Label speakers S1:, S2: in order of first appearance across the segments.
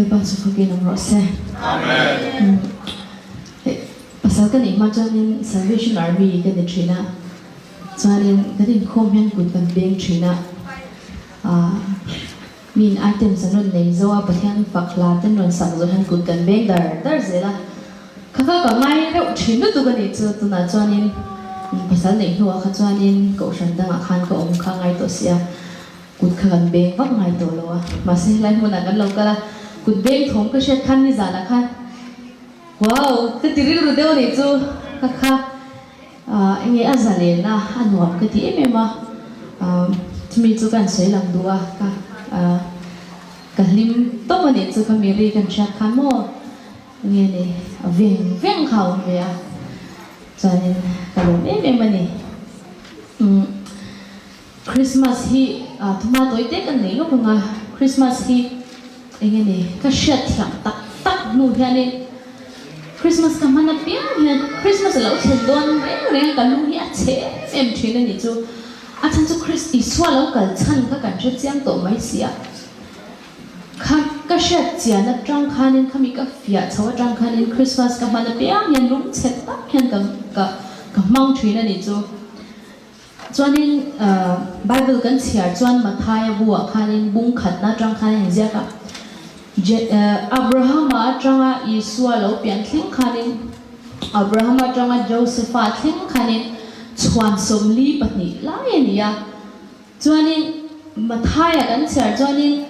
S1: tôi ban số phật nam rõ xe.
S2: Amen.
S1: Pasal kan ima cho nên Salvation Army cái này Trina, cho nên cái này không hiện cụt ban beng Trina. Min item sa nun nei zo pa thian fakla ten non sak zo han kun kan beng dar zela khaka ka ngai reu thin tu ka ni chu tu na chuanin pasal nei huwa kha chuanin ko shan danga khan ko om kha ngai to sia kut kha kan beng vak ngai to lo ma se lai mun an lo kala kut beng thom ka shet khan ni zana khan wow ka tiril ru deu ni chu kha nge azale na anwa ka ti emema mi chu kan sei lam duwa ka cái lim tốt mà để cho kami ri kan chat kan mo nghe này veng khẩu về à cho nên cái lúc em mà này Christmas hi thuma tối tết kan này lúc mà Christmas hi nghe này cái chat thiam tak nu thế này Christmas ka mana piang hian Christmas lo chen don reng ka lu hi a che em thina ni chu a chan chu Christ Iswa lo kal chan ka kan che chiang to mai sia ka shet chia na trang khanin khami ka fia chawa trang khanin Christmas ka mana piang hian lum chet tak hian ka mang thina ni chu chuanin Bible kan chiar chuan Mathai bua khanin bung khat na trang khanin zia ka Abraham atanga Isua lo pian thling khanin Abraham atanga Joseph thling khanin chuan somli patni lai nia chuanin Mathai kan chiar chuanin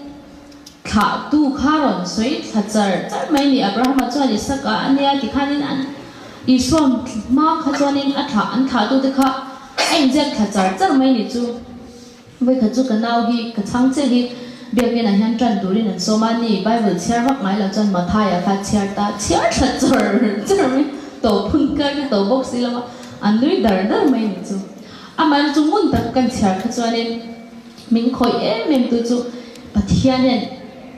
S1: kha tu kharon soi thachar char mai ni Abraham chuan isaka ania ti khanin an Isua ma kha chuanin an tha tu te kha ai jet thachar char mai ni chu voi kha chu kanau hi ka chang che hi biakin a hian tran turin an somani Bible chiar vak ngai la chan Mathai kha chiar char mai to phun ka to box lama an lui dar mai ni chu aman chu mun tak kan chiar kha chuanin min khoi em tu chu pathian hen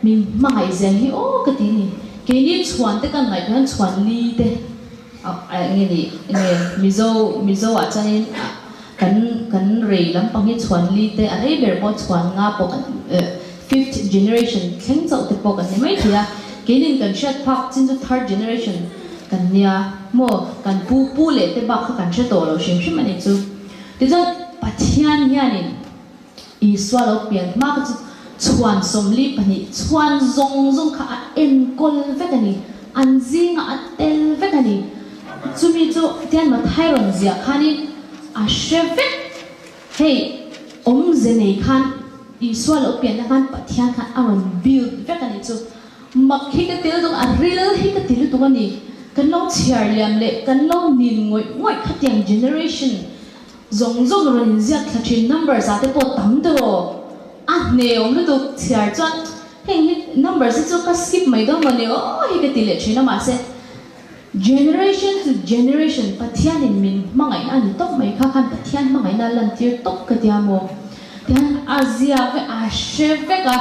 S1: min mai zeng hi o ka ti ni ke ni chuan te kan ngai kan chuan li te nge ni mizo a chanin kan rei lam pang hi chuan li te a rei ber bo chuan nga po kan fifth generation theng chau te po kan ni mai thia ke nin kan shat phak chin chu third generation kan nia mo kan pu le te ba kha kan che to lo shim ani chu ti zo pathian hianin Iswa lo pian ma ka chuan somli pani chuan zong kha en kol vekani anjing a tel vekani chumi chu tian Mathai ron zia khanin a shevek hey zenei khan Iswa lo pian na khan pathian khan aron build vekani chu makhi ka tel tu a real hi ka tel tu ani kan lo chiar liam le kan lo nin ngoi khatiang generation zong ron zia thlachin numbers ate po tam de ro a ne om lu tu chiar chuan heng hi numbers chu ka skip mai do mane o hi ka tile thina ma se generation to generation pathian in min mangai na ni tok mai kha khan pathian mangai na lan tir tok ka tia mo tian azia ve a sheve ka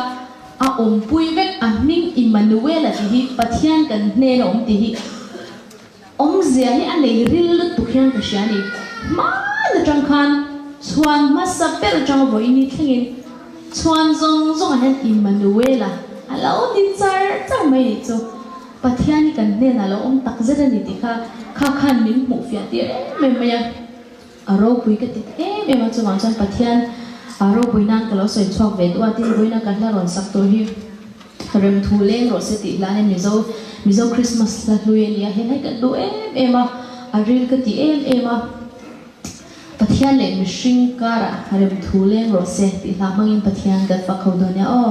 S1: a pui vek a ning Emmanuel ti hi pathian kan hne na ti hi zia hi a nei ril tu khian ka shani ma na tang khan chuan ma sa per tang voi ni thlengin chuan zong han Emmanuel alo ni char mai ni chu pathian kan hne na lo tak zera ni ti kha khan min mu fia ti me maya aro pui ka ti me ma chuan chan pathian aro buinan ka lo soi chok ve tu ati buina kan la ron sak to hi rem thu leng ro se ti la ne mizo Christmas la luyen ya he ka do ema aril ka ti ema pathian le mishing kara rem thu leng ro se ti la mangin pathian ka fa khau do nya o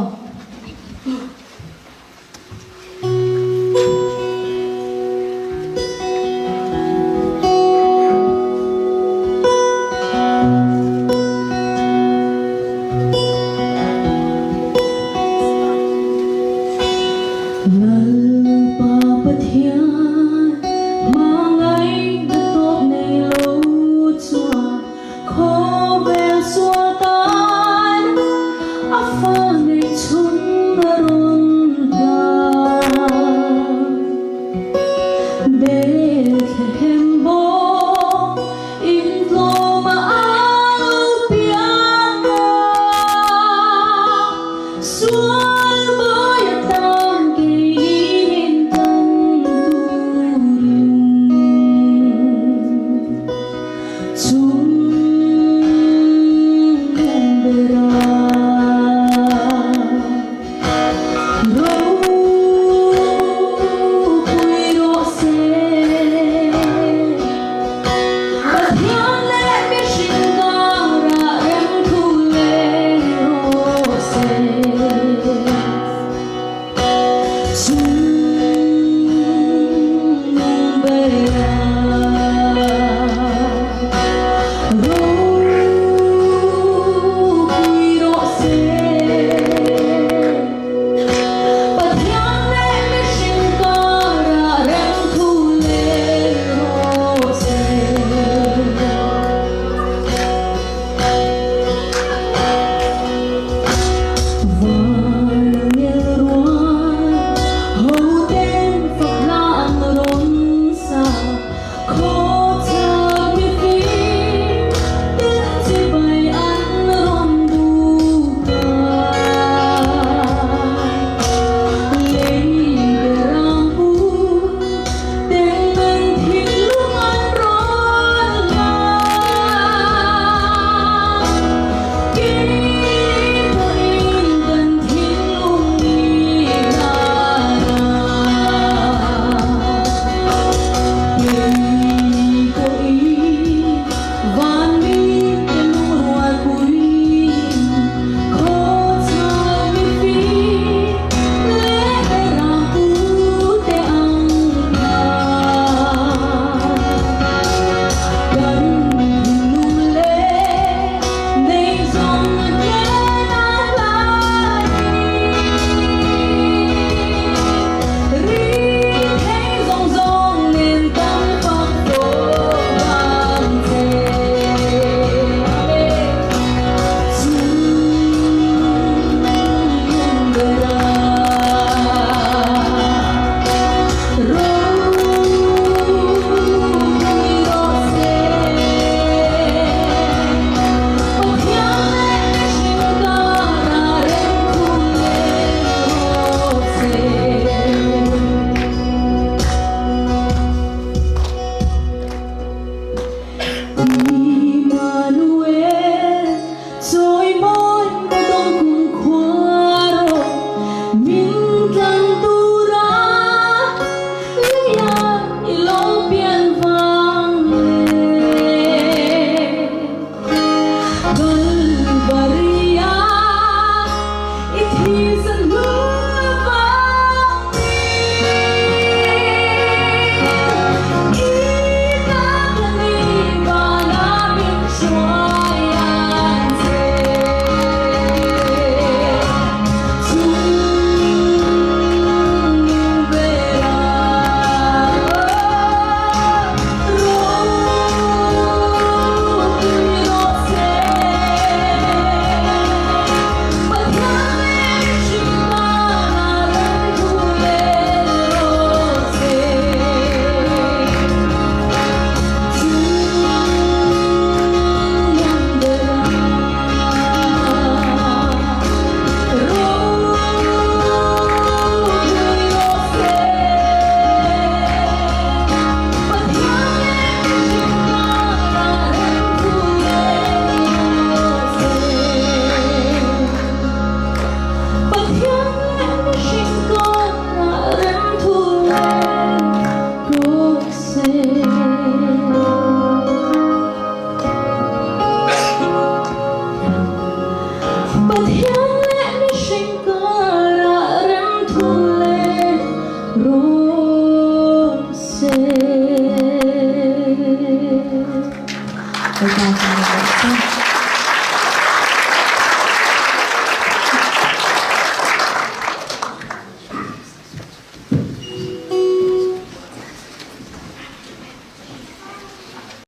S1: thiên